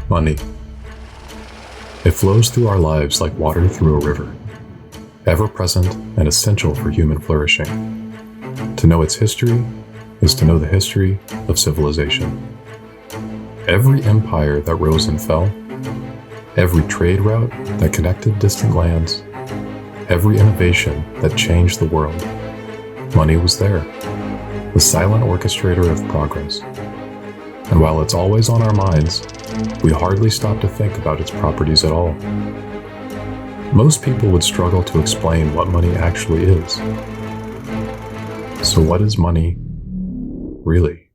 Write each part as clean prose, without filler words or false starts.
Money. It flows through our lives like water through a river, ever present and essential for human flourishing. To know its history is to know the history of civilization. Every empire that rose and fell, every trade route that connected distant lands, every innovation that changed the world, money was there, the silent orchestrator of progress. And while it's always on our minds, we hardly stop to think about its properties at all. Most people would struggle to explain what money actually is. So what is money, really?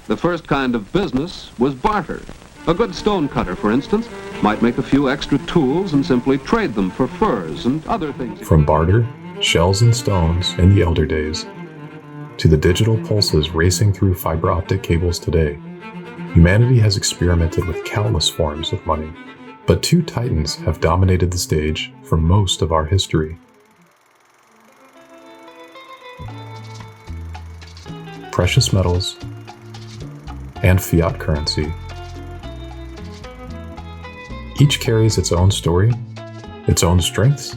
The first kind of business was barter. A good stone cutter, for instance, might make a few extra tools and simply trade them for furs and other things. From barter, shells and stones in the elder days, to the digital pulses racing through fiber optic cables today, humanity has experimented with countless forms of money. But two titans have dominated the stage for most of our history. Precious metals and fiat currency. Each carries its own story, its own strengths,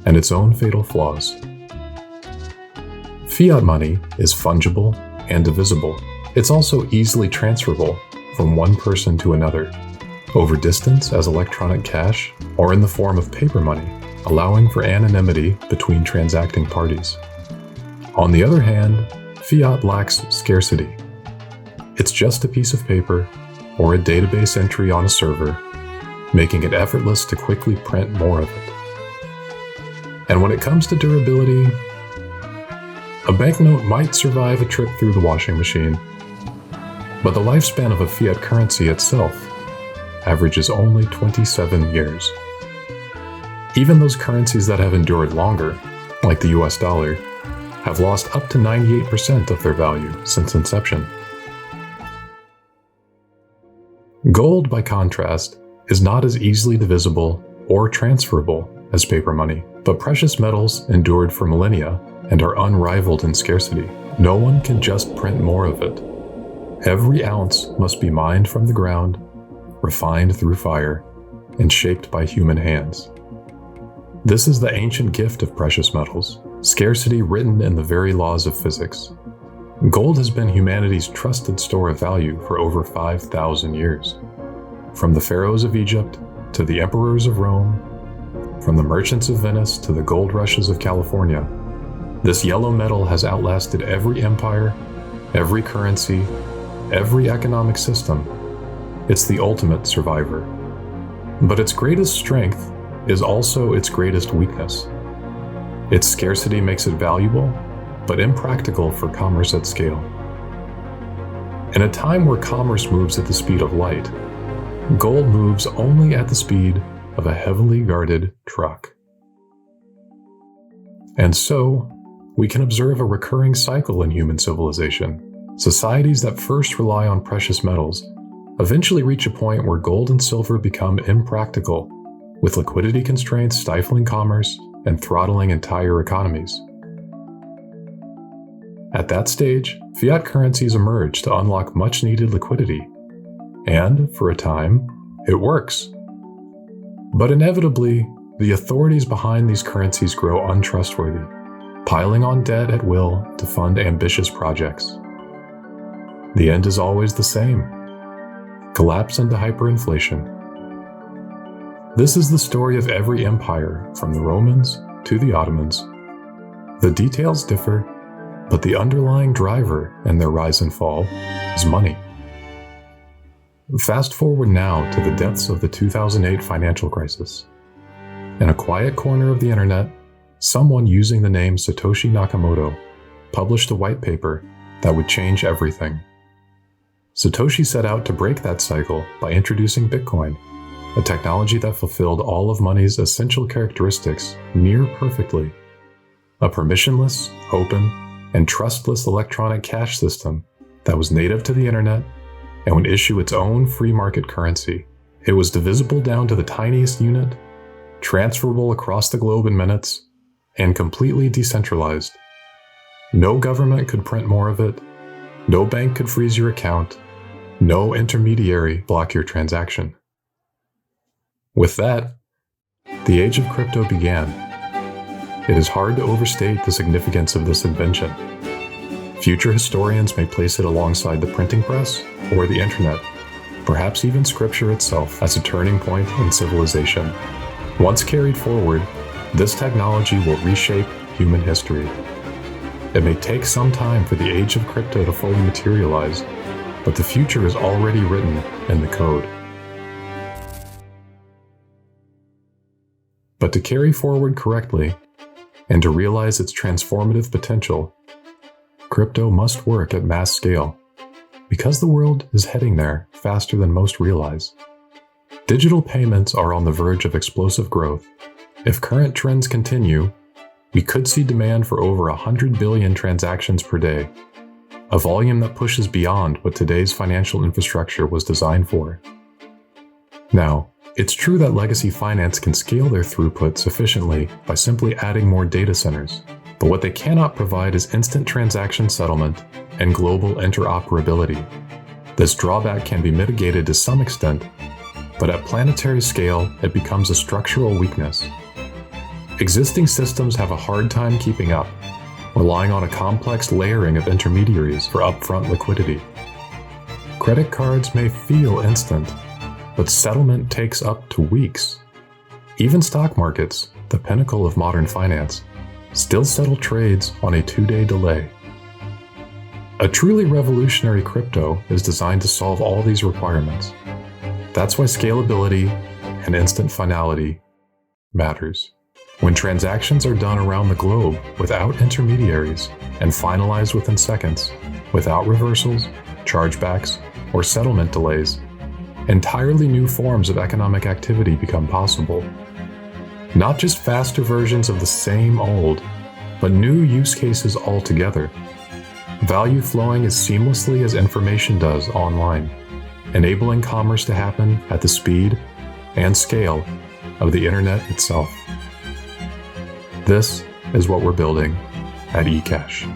and its own fatal flaws. Fiat money is fungible and divisible. It's also easily transferable from one person to another, over distance as electronic cash, or in the form of paper money, allowing for anonymity between transacting parties. On the other hand, fiat lacks scarcity. It's just a piece of paper or a database entry on a server, making it effortless to quickly print more of it. And when it comes to durability, a banknote might survive a trip through the washing machine, but the lifespan of a fiat currency itself averages only 27 years. Even those currencies that have endured longer, like the US dollar, have lost up to 98% of their value since inception. Gold, by contrast, is not as easily divisible or transferable as paper money, but precious metals endured for millennia and are unrivaled in scarcity. No one can just print more of it. Every ounce must be mined from the ground, refined through fire, and shaped by human hands. This is the ancient gift of precious metals, scarcity written in the very laws of physics. Gold has been humanity's trusted store of value for over 5,000 years. From the pharaohs of Egypt to the emperors of Rome, from the merchants of Venice to the gold rushes of California, this yellow metal has outlasted every empire, every currency, every economic system. It's the ultimate survivor. But its greatest strength is also its greatest weakness. Its scarcity makes it valuable, but impractical for commerce at scale. In a time where commerce moves at the speed of light, gold moves only at the speed of a heavily guarded truck. And so, we can observe a recurring cycle in human civilization. Societies that first rely on precious metals eventually reach a point where gold and silver become impractical, with liquidity constraints stifling commerce and throttling entire economies. At that stage, fiat currencies emerge to unlock much-needed liquidity, and, for a time, it works. But inevitably, the authorities behind these currencies grow untrustworthy, piling on debt at will to fund ambitious projects. The end is always the same: collapse into hyperinflation. This is the story of every empire, from the Romans to the Ottomans. The details differ, but the underlying driver in their rise and fall is money. Fast forward now to the depths of the 2008 financial crisis. In a quiet corner of the internet, someone using the name Satoshi Nakamoto published a white paper that would change everything. Satoshi set out to break that cycle by introducing Bitcoin, a technology that fulfilled all of money's essential characteristics near perfectly. A permissionless, open, and trustless electronic cash system that was native to the internet and would issue its own free market currency. It was divisible down to the tiniest unit, transferable across the globe in minutes, and completely decentralized. No government could print more of it, no bank could freeze your account, No intermediary block your transaction. With that, the age of crypto began. It is hard to overstate the significance of this invention. Future historians may place it alongside the printing press or the internet, perhaps even scripture itself, as a turning point in civilization. Once carried forward, this technology will reshape human history. It may take some time for the age of crypto to fully materialize, but the future is already written in the code. But to carry forward correctly, and to realize its transformative potential, crypto must work at mass scale, because the world is heading there faster than most realize. Digital payments are on the verge of explosive growth. If current trends continue, we could see demand for over 100 billion transactions per day, a volume that pushes beyond what today's financial infrastructure was designed for. Now, it's true that legacy finance can scale their throughput sufficiently by simply adding more data centers, but what they cannot provide is instant transaction settlement and global interoperability. This drawback can be mitigated to some extent, but at planetary scale, it becomes a structural weakness. Existing systems have a hard time keeping up, relying on a complex layering of intermediaries for upfront liquidity. Credit cards may feel instant, but settlement takes up to weeks. Even stock markets, the pinnacle of modern finance, still settle trades on a 2-day delay. A truly revolutionary crypto is designed to solve all these requirements. That's why scalability and instant finality matters. When transactions are done around the globe without intermediaries and finalized within seconds, without reversals, chargebacks, or settlement delays, entirely new forms of economic activity become possible. Not just faster versions of the same old, but new use cases altogether. Value flowing as seamlessly as information does online, enabling commerce to happen at the speed and scale of the internet itself. This is what we're building at eCash.